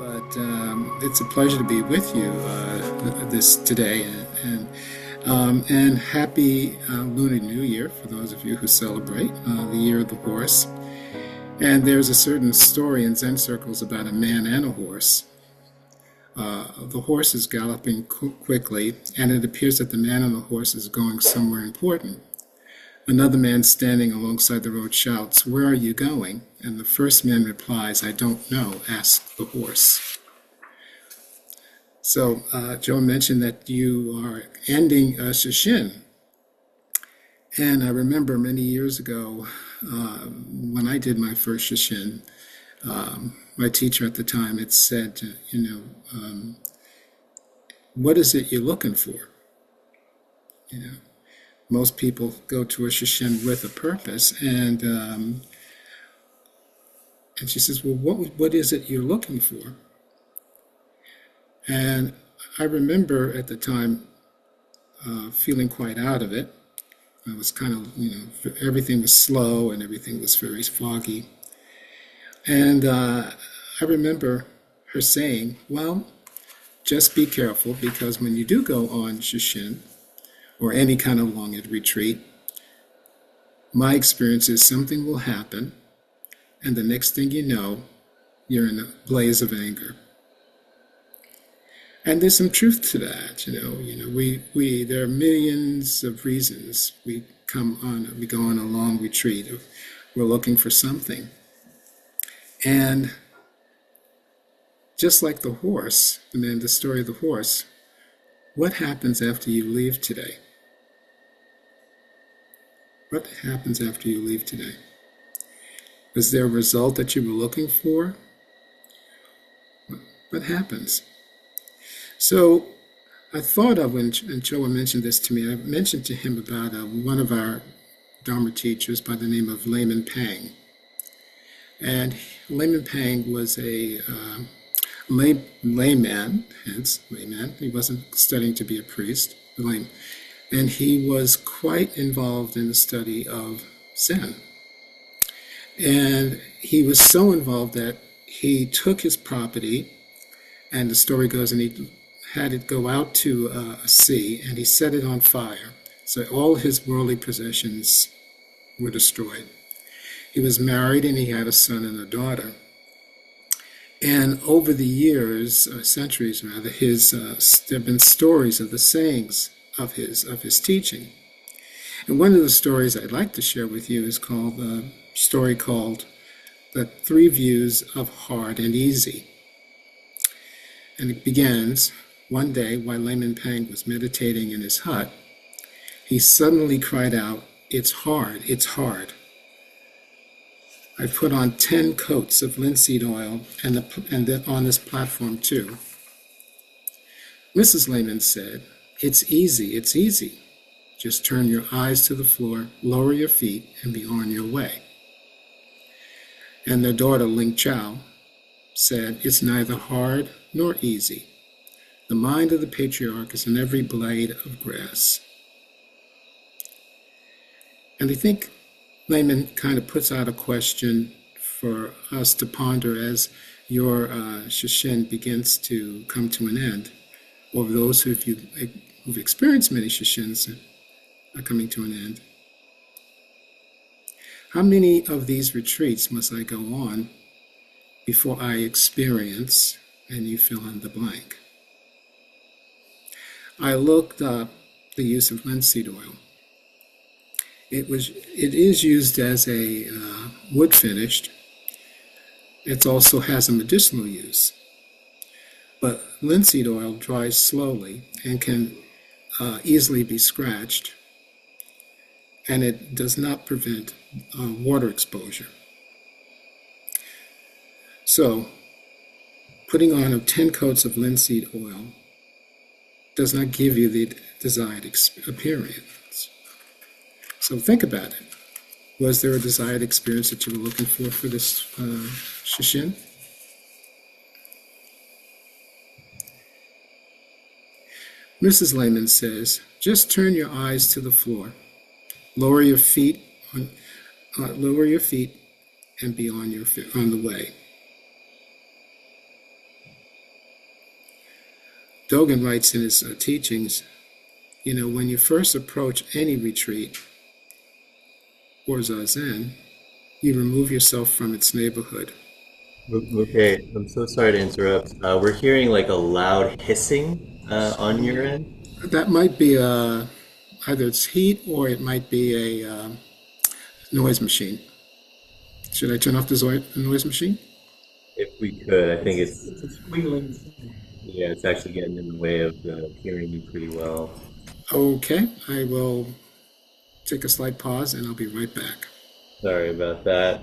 but it's a pleasure to be with you this today, and happy Lunar New Year for those of you who celebrate the Year of the Horse. And there's a certain story in Zen circles about a man and a horse. The horse is galloping quickly, and it appears that the man on the horse is going somewhere important. Another man standing alongside the road shouts, "Where are you going?" And the first man replies, "I don't know, ask the horse." So Joe mentioned that you are ending Shishin. And I remember many years ago when I did my first Shishin, my teacher at the time had said, what is it you're looking for? Most people go to a Shishin with a purpose, and she says, "Well, what is it you're looking for?" And I remember at the time feeling quite out of it. I was kind of, everything was slow and everything was very foggy. And I remember her saying, "Well, just be careful, because when you do go on Shishin or any kind of long retreat, my experience is something will happen, and the next thing you know, you're in a blaze of anger." And there's some truth to that. We there are millions of reasons we go on a long retreat. We're looking for something. And just like the horse, the story of the horse, what happens after you leave today? What happens after you leave today? Is there a result that you were looking for? What happens? So I thought of, when Choa mentioned this to me, I mentioned to him about one of our Dharma teachers by the name of Layman Pang. And Layman Pang was a layman, hence layman. He wasn't studying to be a priest, and he was quite involved in the study of Zen. And he was so involved that he took his property, and the story goes, and he had it go out to a sea, and he set it on fire. So all his worldly possessions were destroyed. He was married, and he had a son and a daughter. And over the years, centuries rather, there have been stories of the sayings of his teaching. And one of the stories I'd like to share with you is called a story called "The Three Views of Hard and Easy." And it begins, one day while Layman Pang was meditating in his hut, he suddenly cried out, "It's hard, it's hard. I put on 10 coats of linseed oil and on this platform too." Mrs. Layman said, "It's easy, it's easy. Just turn your eyes to the floor, lower your feet, and be on your way." And their daughter, Ling Chow, said, "It's neither hard nor easy. The mind of the patriarch is in every blade of grass." And I think Layman kind of puts out a question for us to ponder as your Shishin begins to come to an end, or those who've experienced many Shishins are coming to an end. How many of these retreats must I go on before I experience, and you fill in the blank? I looked up the use of linseed oil. It is used as a wood finish. It also has a medicinal use. But linseed oil dries slowly and can easily be scratched, and it does not prevent water exposure. So, putting on 10 coats of linseed oil does not give you the desired appearance. So think about it. Was there a desired experience that you were looking for this Shishin? Mrs. Layman says, "Just turn your eyes to the floor, lower your feet, and be on the way." Dogen writes in his teachings, when you first approach any retreat or zazen, you remove yourself from its neighborhood. Okay, I'm so sorry to interrupt. We're hearing like a loud hissing on your end. That might be either it's heat or it might be a noise machine. Should I turn off the noise machine? If we could, I think yeah, it's actually getting in the way of hearing you pretty well. Okay, I will take a slight pause and I'll be right back. Sorry about that.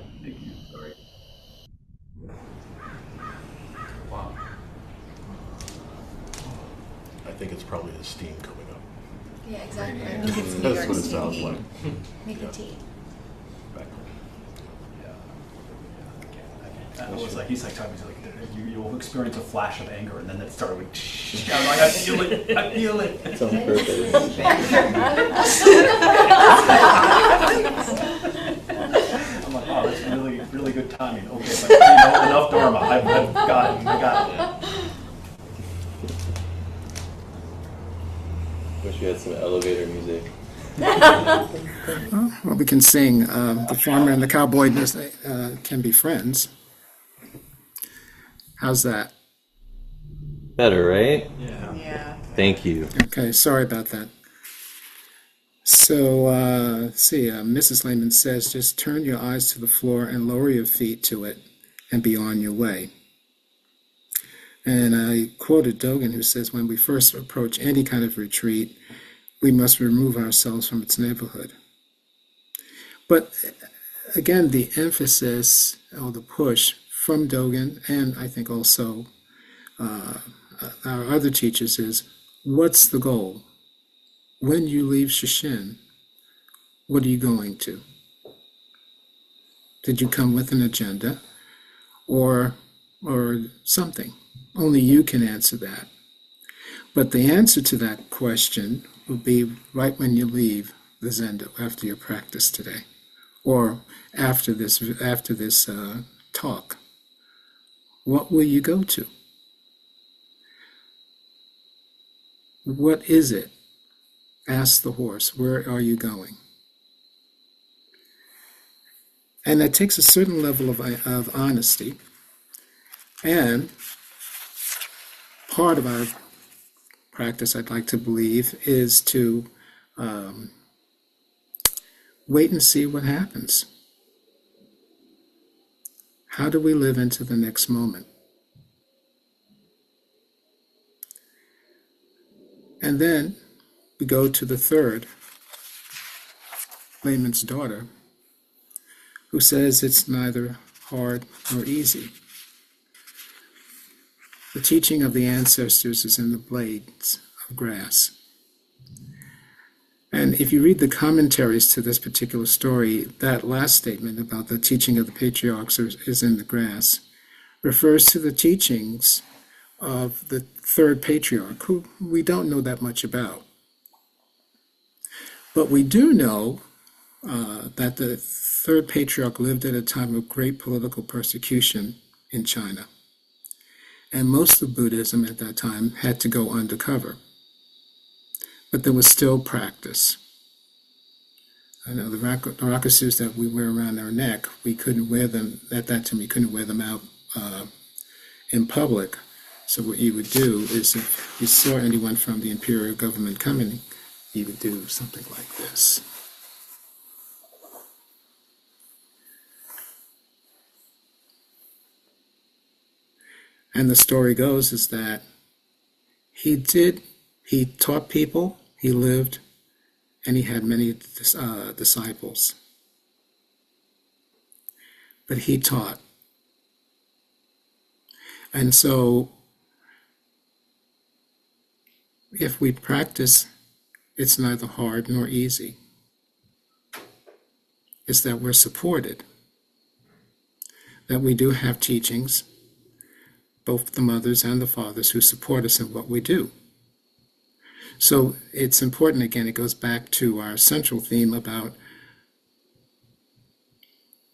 Wow. I think it's probably the steam coming up. Yeah, exactly. I think it's New That's York what it City. sounds like. Making tea. Back home. Was like he's like talking to me, like you'll experience a flash of anger, and then it started with. I'm like, I feel it, I feel it. It's on purpose. I'm like, wow, that's really, really good timing. Okay, like, enough Dharma. I've got it. I got it. Wish we had some elevator music. Well, we can sing The Farmer and the Cowboy Can Be Friends. How's that? Better, right? Yeah. Thank you. Okay, sorry about that. So, let's see, Mrs. Lehman says, just turn your eyes to the floor and lower your feet to it and be on your way. And I quoted Dogen, who says, when we first approach any kind of retreat, we must remove ourselves from its neighborhood. But again, the emphasis or the push from Dogen, and I think also our other teachers, is what's the goal? When you leave Shishin, what are you going to? Did you come with an agenda or something? Only you can answer that. But the answer to that question will be right when you leave the Zendo after your practice today, or after this talk. What will you go to? What is it? Ask the horse. Where are you going? And that takes a certain level of honesty. And part of our practice, I'd like to believe, is to wait and see what happens. How do we live into the next moment? And then we go to the third, layman's daughter, who says it's neither hard nor easy. The teaching of the ancestors is in the blades of grass. And if you read the commentaries to this particular story, that last statement about the teaching of the patriarchs is in the grass refers to the teachings of the third patriarch, who we don't know that much about. But we do know that the third patriarch lived at a time of great political persecution in China. And most of Buddhism at that time had to go undercover. But there was still practice. I know the rakusus that we wear around our neck, we couldn't wear them, at that time, we couldn't wear them out in public. So what you would do is if you saw anyone from the imperial government coming, you would do something like this. And the story goes is that he taught people, he lived, and he had many disciples. But he taught. And so if we practice, it's neither hard nor easy. It's that we're supported, that we do have teachings, both the mothers and the fathers, who support us in what we do. So it's important, again, it goes back to our central theme about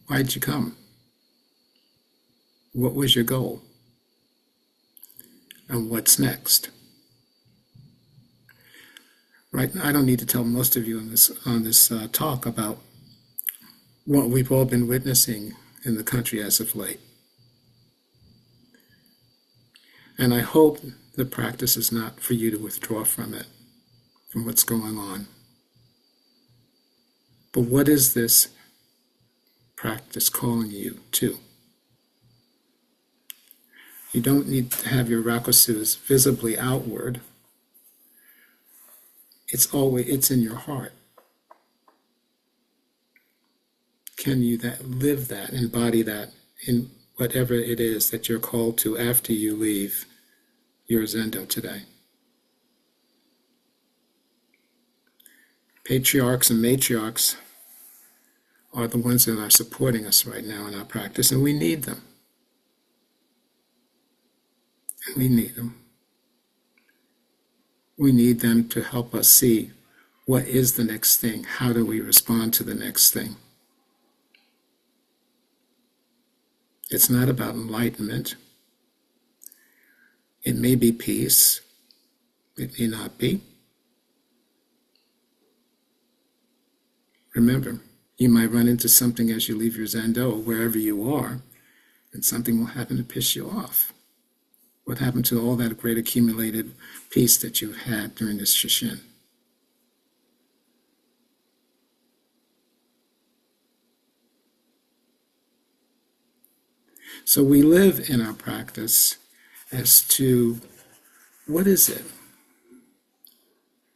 why did you come? What was your goal? And what's next? right? I don't need to tell most of you on this talk about what we've all been witnessing in the country as of late. And I hope the practice is not for you to withdraw from it, from what's going on. But what is this practice calling you to? You don't need to have your rakusus visibly outward. It's in your heart. Can you live that, embody that in whatever it is that you're called to after you leave your zendo today? Patriarchs and matriarchs are the ones that are supporting us right now in our practice, and we need them. We need them. We need them to help us see what is the next thing. How do we respond to the next thing? It's not about enlightenment. It may be peace. It may not be. Remember, you might run into something as you leave your zendo or wherever you are, and something will happen to piss you off. What happened to all that great accumulated peace that you had during this shishin? So we live in our practice as to what is it?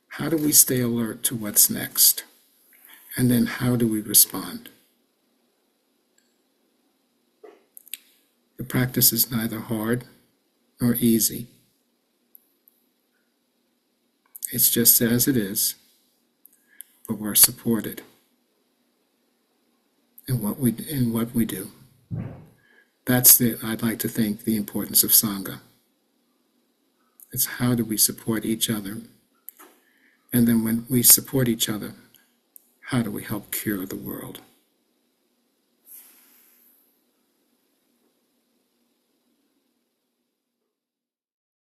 How do we stay alert to what's next? And then how do we respond? The practice is neither hard nor easy. It's just as it is, but we're supported in what we do. That's I'd like to think, the importance of Sangha. It's how do we support each other? And then when we support each other, how do we help cure the world?